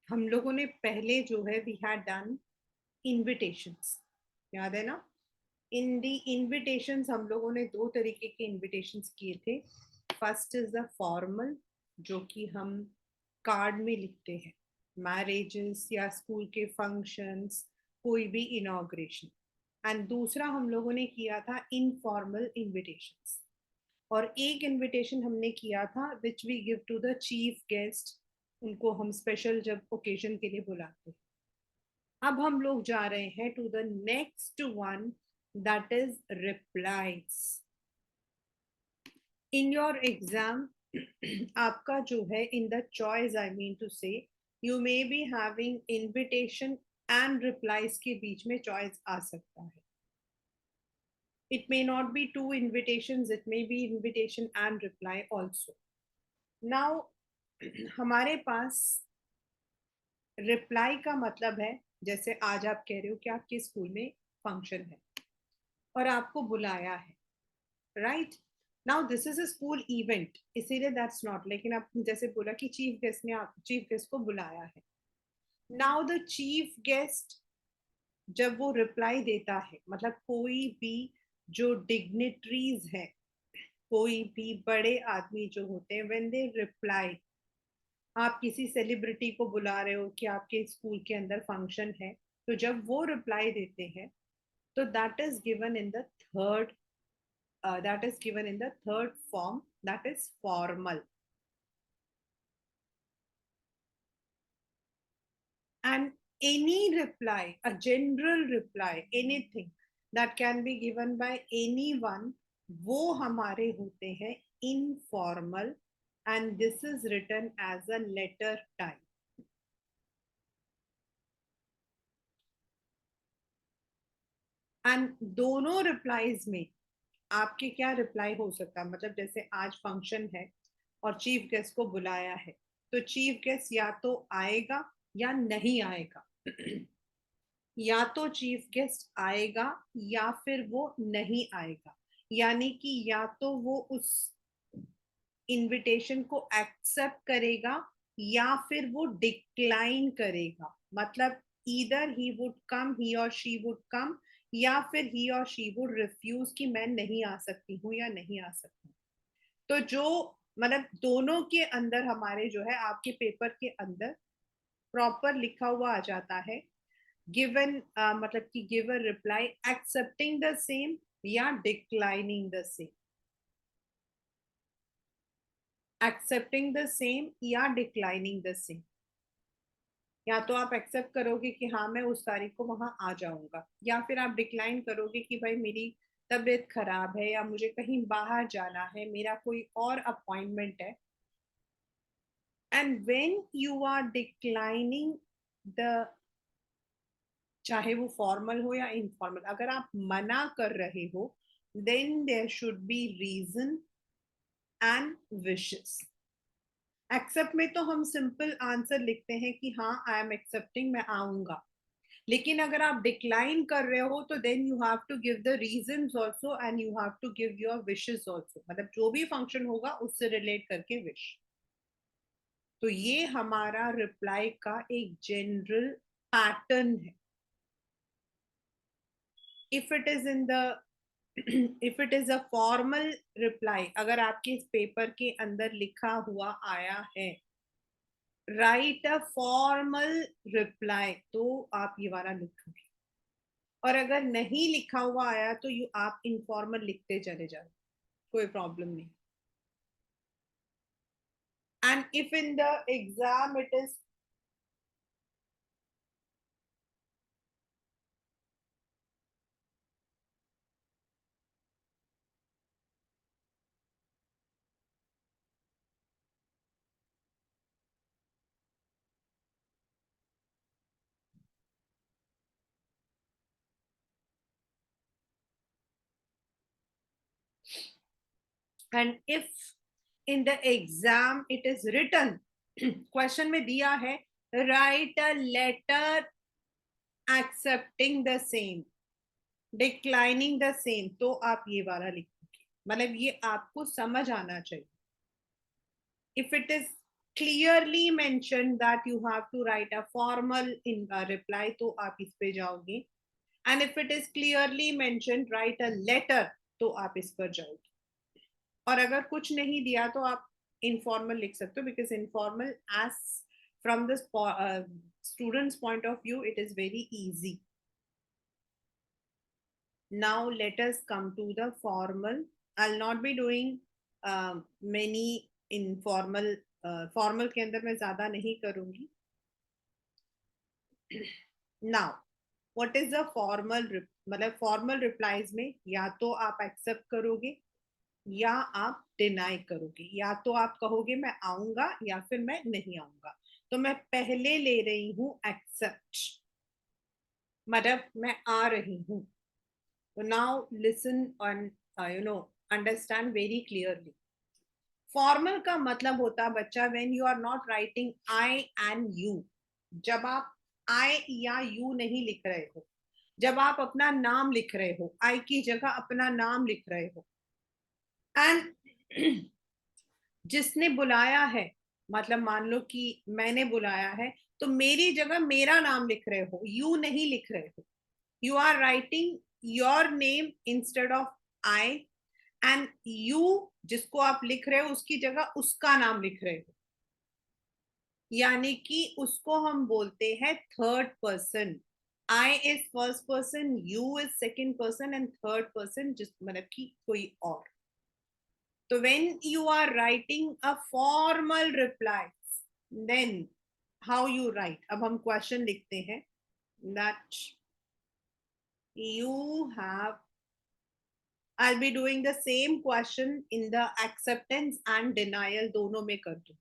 हम लोगों ने पहले जो है वी हैड डन इनविटेशंस, याद है ना? इन दी इनविटेशंस हम लोगों ने दो तरीके के इनविटेशंस किए थे. फर्स्ट इज द फॉर्मल, जो कि हम कार्ड में लिखते हैं, मैरिजेस या स्कूल के फंक्शंस, कोई भी इनॉग्रेशन. एंड दूसरा हम लोगों ने किया था इनफॉर्मल इनविटेशंस. और एक इनविटेशन हमने किया था which we give to the chief guest, उनको हम स्पेशल जब ओकेजन के लिए बुलाते हैं. अब हम लोग जा रहे हैं to the next one, that is replies. In your exam आपका जो है in the choice, I mean to say, you may be having invitation and replies के बीच में चॉइस आ सकता है. It may not be two invitations, it may be invitation and reply also. Now हमारे पास reply का मतलब है, जैसे आज आप कह रहे हो कि आपके स्कूल में फंक्शन है और आपको बुलाया है, right? Now this is a school event, इसीलिए दैट्स नॉट, लेकिन आप जैसे बोला कि चीफ गेस्ट ने आप चीफ गेस्ट को बुलाया है. नाउ द चीफ गेस्ट जब वो रिप्लाई देता है, मतलब कोई भी जो डिग्निटरीज है, कोई भी बड़े आदमी जो होते हैं, व्हेन दे रिप्लाई, आप किसी सेलिब्रिटी को बुला रहे हो कि आपके स्कूल के अंदर फंक्शन है, तो जब वो रिप्लाई देते हैं तो that is given in the third, that is given in the third form, that is formal. And any reply, a general reply, anything that can be given by anyone, वो हमारे होते हैं informal, and this is written as a letter type. And दोनों replies में आपके क्या reply हो सकता है, मतलब जैसे आज फंक्शन है और चीफ गेस्ट को बुलाया है, तो चीफ गेस्ट या तो आएगा या नहीं आएगा. या तो चीफ गेस्ट आएगा या फिर वो नहीं आएगा, यानी कि या तो वो उस इनविटेशन को एक्सेप्ट करेगा या फिर वो डिक्लाइन करेगा. मतलब ईदर ही वुड कम, ही और शी वुड कम, या फिर ही और शी वुड रिफ्यूज कि मैं नहीं आ सकती हूँ या नहीं आ सकती. तो जो, मतलब दोनों के अंदर हमारे जो है आपके पेपर के अंदर प्रॉपर लिखा हुआ आ जाता है, गिवन मतलब कि give a reply accepting the same या declining the same. Accepting the same या डिक्लाइनिंग द सेम. या तो आप एक्सेप्ट करोगे कि हाँ मैं उस तारीख को वहां आ जाऊंगा, या फिर आप डिक्लाइन करोगे कि भाई मेरी तबीयत खराब है या मुझे कहीं बाहर जाना है, मेरा कोई और अपॉइंटमेंट है. And when you are declining the, चाहे वो फॉर्मल हो या इनफॉर्मल, अगर आप मना कर रहे हो, then there should be reason and wishes. Accept में तो हम सिंपल आंसर लिखते हैं कि हाँ आई एम एक्सेप्टिंग, मैं आऊंगा. लेकिन अगर आप डिक्लाइन कर रहे हो तो then you have to give the reasons also and you have to give your wishes also, मतलब जो भी फंक्शन होगा उससे रिलेट करके विश. तो ये हमारा रिप्लाई का एक जनरल पैटर्न है. If it is in the if it is a formal reply, अगर आपके इस पेपर के अंदर लिखा हुआ आया है राइट अ फॉर्मल रिप्लाई, तो आप ये वाला लिखोगे. और अगर नहीं लिखा हुआ आया तो यू आप इनफॉर्मल लिखते चले जाओ, कोई प्रॉब्लम नहीं. And if in the exam it is, and if in the exam it is written, question में दिया है write a letter accepting the same, declining the same, तो आप ये वाला लिखोगे. मतलब ये आपको समझ आना चाहिए. If it is clearly mentioned that you have to write a formal in reply, तो आप इस पे जाओगे. And if it is clearly mentioned, write a letter, तो आप इस पर जाओगे. और अगर कुछ नहीं दिया तो आप informal लिख सकते हो, because informal, as from the student's point of view, it is very easy. Now let us come to the formal. I'll not be doing many informal. Formal के अंदर मैं ज्यादा नहीं करूंगी. Now what is the formal मतलब formal replies में या तो आप accept करोगे या आप डिनाई करोगे, या तो आप कहोगे मैं आऊंगा या फिर मैं नहीं आऊंगा. तो मैं पहले ले रही हूं एक्सेप्ट, मतलब मैं आ रही हूं. तो now listen and understand very clearly. Formal का मतलब होता है बच्चा, when you are not writing I and you. जब आप आई या यू नहीं लिख रहे हो, जब आप अपना नाम लिख रहे हो, आई की जगह अपना नाम लिख रहे हो. एंड जिसने बुलाया है, मतलब मान लो कि मैंने बुलाया है, तो मेरी जगह मेरा नाम लिख रहे हो, यू नहीं लिख रहे हो. You are writing your name instead of I, and you जिसको आप लिख रहे हो उसकी जगह उसका नाम लिख रहे हो. यानी कि उसको हम बोलते हैं third person. I is first person, you is second person, and third person जिस मतलब कि कोई और. So when you are writing a formal reply, then how you write? अब हम question लिखते हैं that you have. I'll be doing the same question in the acceptance and denial, दोनों में कर दूँ.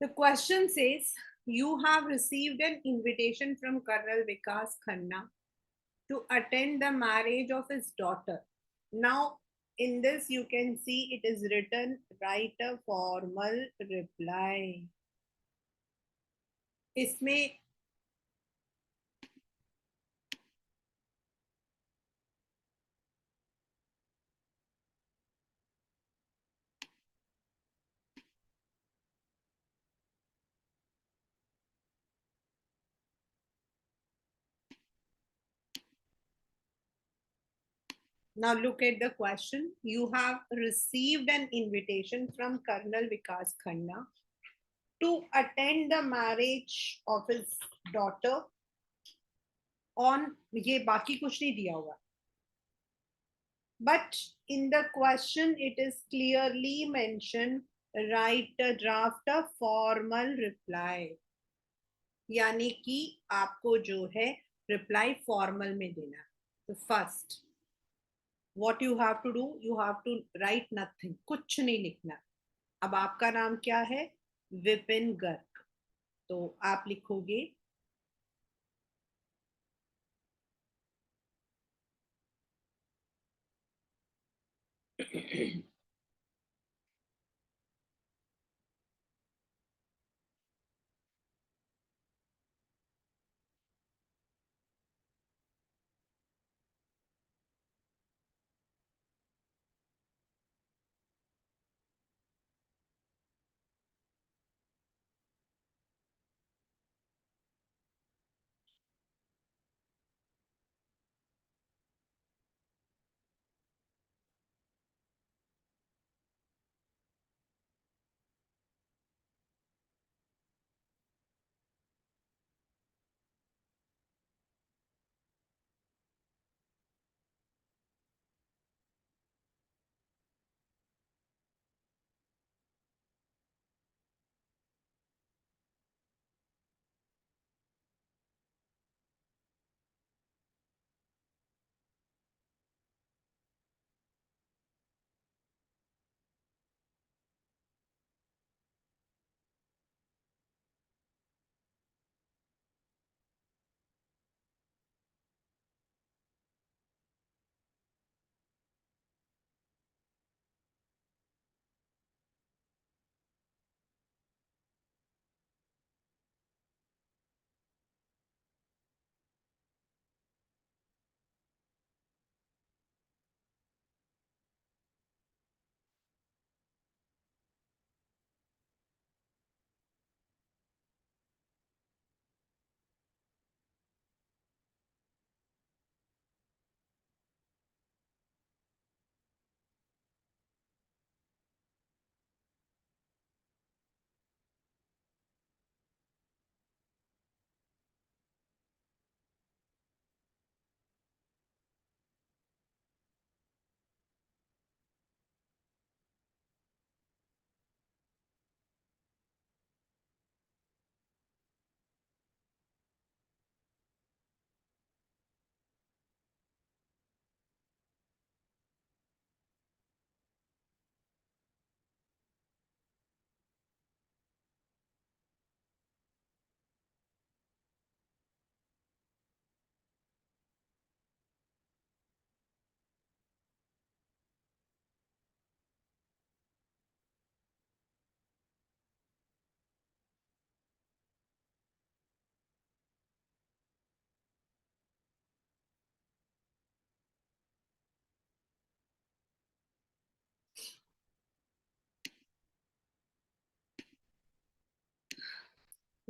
The question says, you have received an invitation from Colonel Vikas Khanna to attend the marriage of his daughter. Now, in this, you can see it is written, write a formal reply. इसमें now look at the question. You have received an invitation from Colonel Vikas Khanna to attend the marriage of his daughter on, ये बाकी कुछ नहीं दिया हुआ. But in the question it is clearly mentioned, write a draft a formal reply. यानी कि आपको जो है रिप्लाई फॉर्मल में देना है. तो first what you have to do, you have to write nothing, कुछ नहीं लिखना. अब आपका नाम क्या है? विपिन गर्ग. तो आप लिखोगे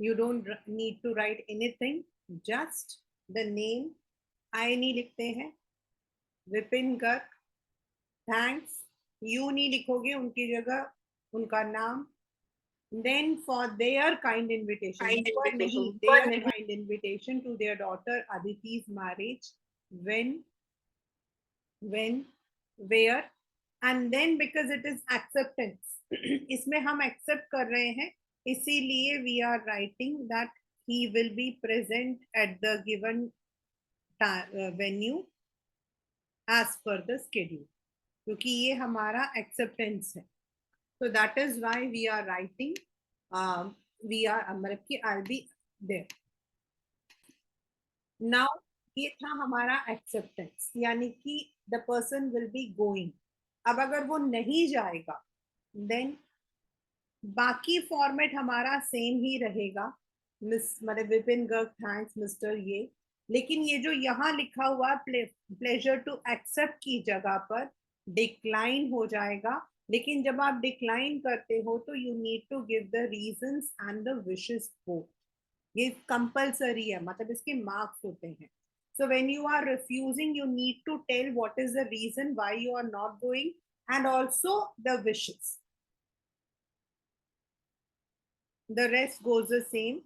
You don't need to write anything, just the name. I नहीं लिखते हैं. विपिन गर्ग, थैंक्स. यू नहीं लिखोगे, उनकी जगह उनका नाम. Then for their kind invitation, पर नहीं, their kind invitation to their daughter Aditi's marriage, when, where, and then because it is acceptance, इसमें हम accept कर रहे हैं, इसीलिए we are writing that he will be present at the given venue as per the schedule, क्योंकि ये हमारा acceptance है. So that is why we are writing, we are, मतलब कि I'll be there. Now ये था हमारा acceptance, यानी कि the person will be going. अब अगर वो नहीं जाएगा, then बाकी फॉर्मेट हमारा सेम ही रहेगा. मिस मतलब विपिन गर्ग थैंक्स मिस्टर ये, लेकिन ये जो यहाँ लिखा हुआ प्लेजर टू एक्सेप्ट की जगह पर डिक्लाइन हो जाएगा. लेकिन जब आप डिक्लाइन करते हो तो you need to give the reasons and the wishes both. ये कंपल्सरी है, मतलब इसके मार्क्स होते हैं. So when you are refusing, you need to tell what is the reason why you are not going, and also the wishes. The rest goes the same.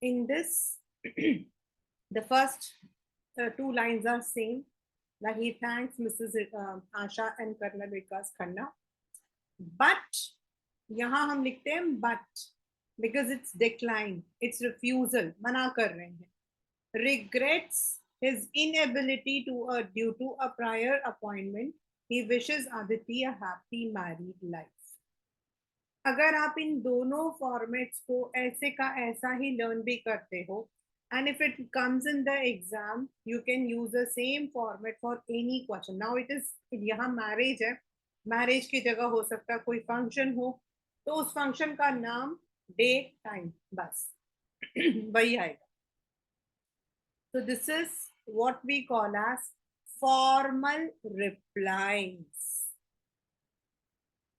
In this, the first two lines are same. That he thanks Mrs. Asha and Colonel Vikas Khanna. But यहाँ हम लिखते हैं but, because it's decline, it's refusal, मना कर रहे हैं. Regrets his inability to due to a prior appointment. He wishes Aditi a happy married life. अगर आप इन दोनों फॉर्मेट्स को ऐसे का ऐसा ही लर्न भी करते हो, and if it comes in the exam, you can use the same format for any question. Now it is, यहाँ मैरिज है, मैरिज की जगह हो सकता है कोई फंक्शन हो, तो उस फंक्शन का नाम, डेट, टाइम, बस वही आएगा. So this is what we call as formal replies.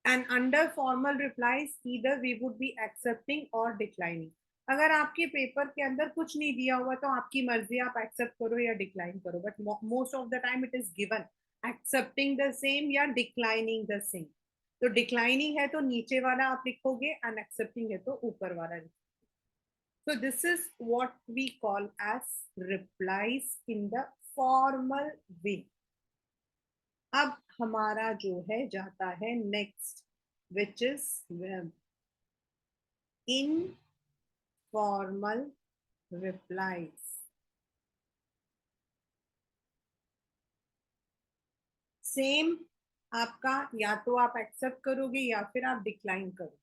And under formal replies, either we would be accepting or declining. अगर आपके पेपर के अंदर कुछ नहीं दिया हुआ तो आपकी मर्जी, आप एक्सेप्ट करो या डिक्लाइन करो, but most of the time it is given accepting the same या डिक्लाइनिंग द सेम। तो डिक्लाइनिंग है तो नीचे वाला आप लिखोगे, एंड एक्सेप्टिंग है तो ऊपर वाला लिखोगे। So this is what we call as replies in the formal way. अब हमारा जो है जाता है next, which is informal replies. Same आपका, या तो आप एक्सेप्ट करोगे या फिर आप डिक्लाइन करोगे,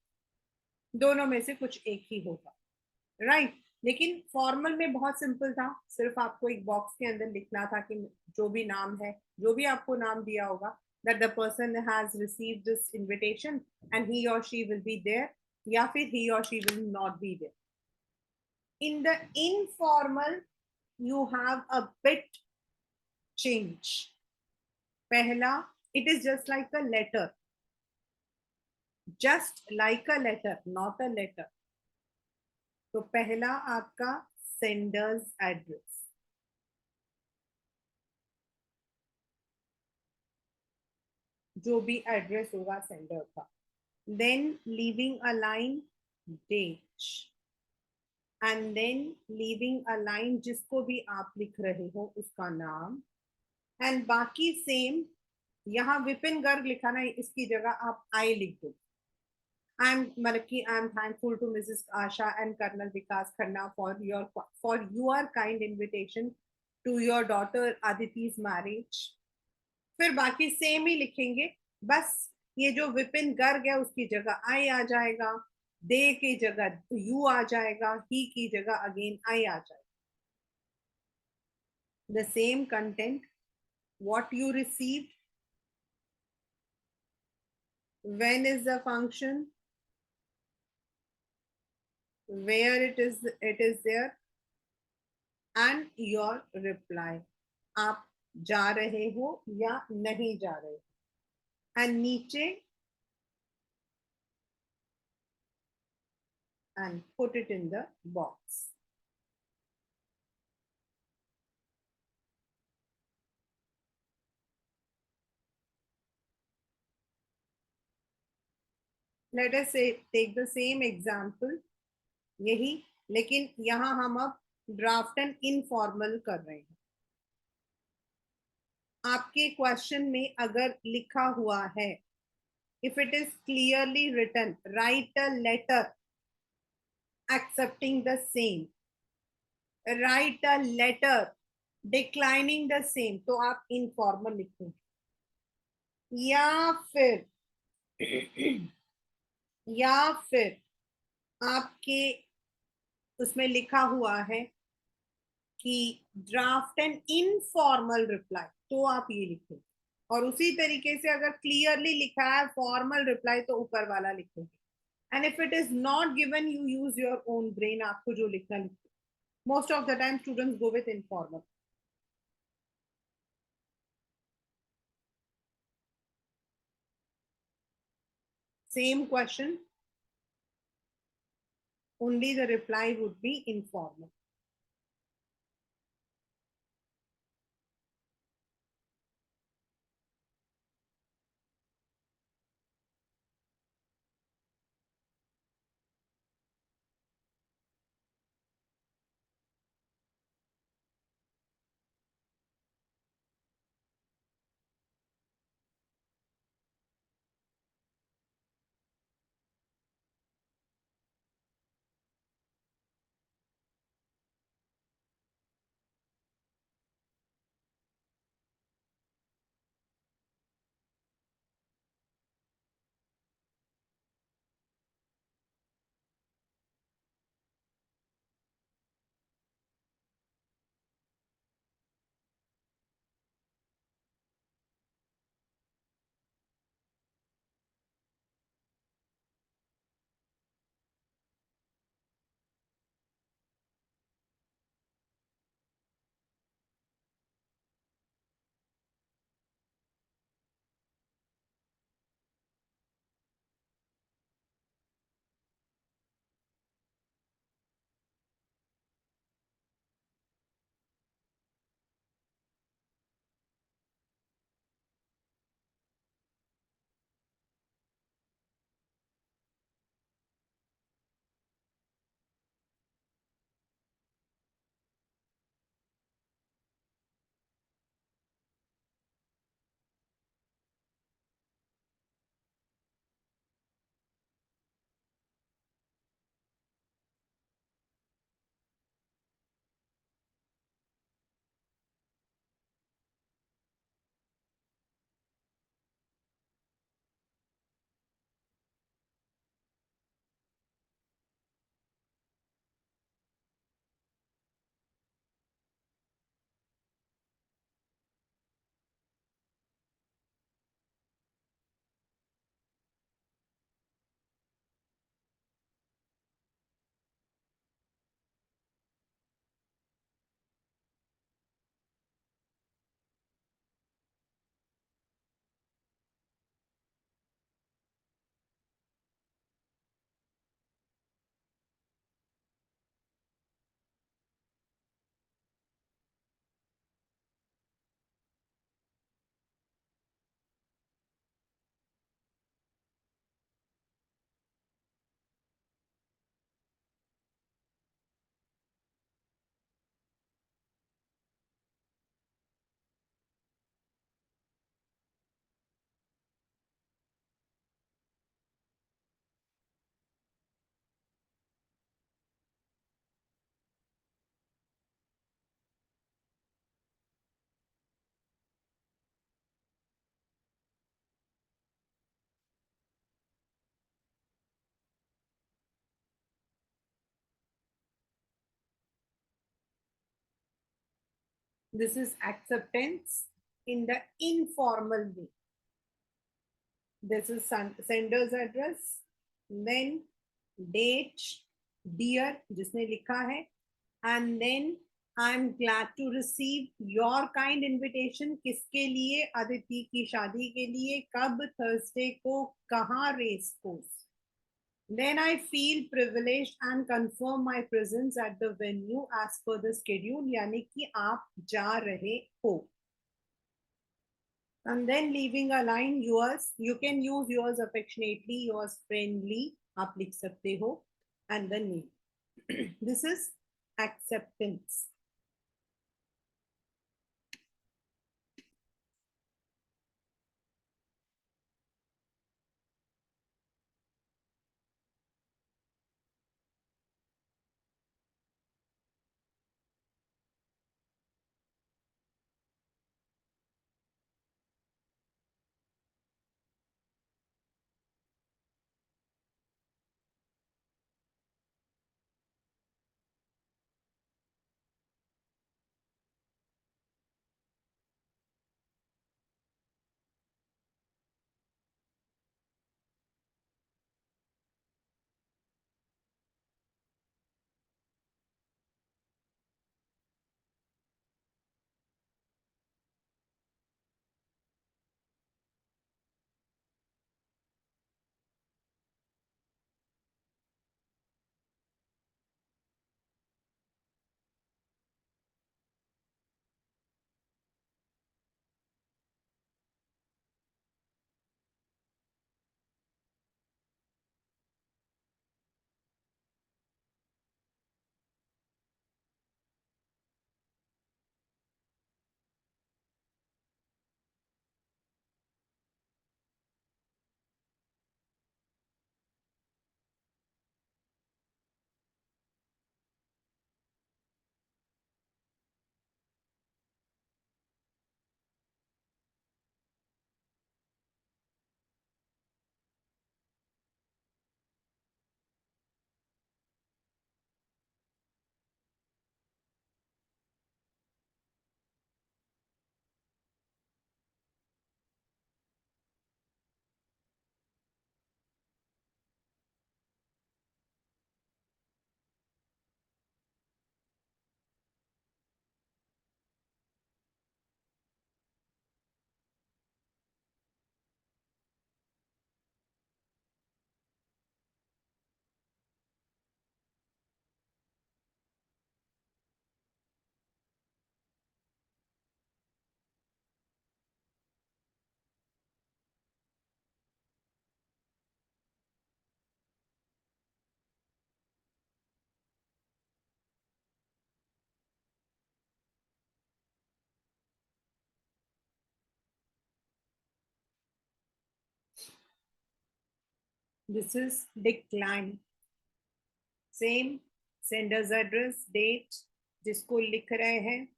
दोनों में से कुछ एक ही होगा, राइट right? लेकिन फॉर्मल में बहुत सिंपल था, सिर्फ आपको एक बॉक्स के अंदर लिखना था कि जो भी नाम है, जो भी आपको नाम दिया होगा, that the person has received this invitation and he or she will be there, या फिर he or she will not be there. In the informal you have a bit change. पहला, it is just like a letter, just like a letter, not a letter. तो पहला आपका sender's address, जो भी address होगा sender का, then leaving a line date, and then leaving a line जिसको भी आप लिख रहे हो उसका नाम, एंड बाकी सेम। यहाँ विपिन गर्ग लिखा ना, इसकी जगह आप आई लिख दो। आई एम मतलब कि I am thankful to Mrs Asha and colonel Vikas Khanna for your kind invitation to your daughter Aditi's marriage. फिर बाकी सेम ही लिखेंगे, बस ये जो विपिन गर्ग है उसकी जगह आई आ जाएगा, दे की जगह यू आ जाएगा, ही की जगह अगेन आई आ जाएगा। The same content, what you received, when is the function, where it is there, and your reply, आप जा रहे हो या नहीं जा रहे हो, एंड नीचे and put it in the box. Let us say take the same example, यही, लेकिन यहाँ हम अब ड्राफ्ट एंड इनफॉर्मल कर रहे हैं। आपके क्वेश्चन में अगर लिखा हुआ है, if it is clearly written, write a letter accepting the same, write a letter declining the same, तो आप इनफॉर्मल लिखेंगे। या फिर या फिर आपके उसमें लिखा हुआ है कि ड्राफ्ट एंड इनफॉर्मल रिप्लाई, तो आप ये लिखेंगे। और उसी तरीके से अगर क्लियरली लिखा है फॉर्मल रिप्लाई तो ऊपर वाला लिखेंगे। And if it is not given, you use your own brain, आपको जो लिखना लिखो। Most of the time students go with informal. Same question, only the reply would be informal. This is acceptance in the informal way. This is sender's address, then date, dear जिसने लिखा है, and then I'm glad to receive your kind invitation. किसके लिए? अदिति की शादी के लिए. कब? थर्सडे को. कहाँ? Race course. Then I feel privileged and confirm my presence at the venue as per the schedule. यानी कि आप जा रहे हो. And then leaving a line, yours. You can use yours affectionately, yours friendly. आप लिख सकते हो. And then me. This is acceptance. This is decline. Same sender's address, date, जिसको लिख रहे हैं.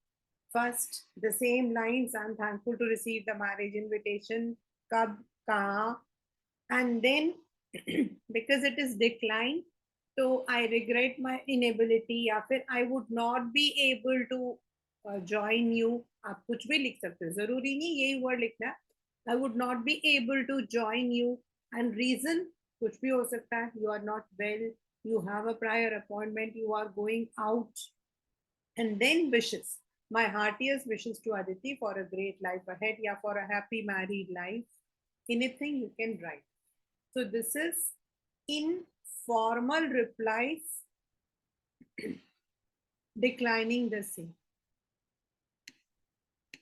First, the same lines. I'm thankful to receive the marriage invitation. Kab, kaha. And then, because it is decline, so I regret my inability. या फिर I would not be able to join you. आप कुछ भी लिख सकते हो. जरूरी नहीं यही word लिखना है. I would not be able to join you. And reason कुछ भी हो सकता है. You are not well. You have a prior appointment. You are going out. And then wishes. My heartiest wishes to Aditi for a great life ahead, yeah, for a happy married life. Anything you can write. So this is informal replies declining the same.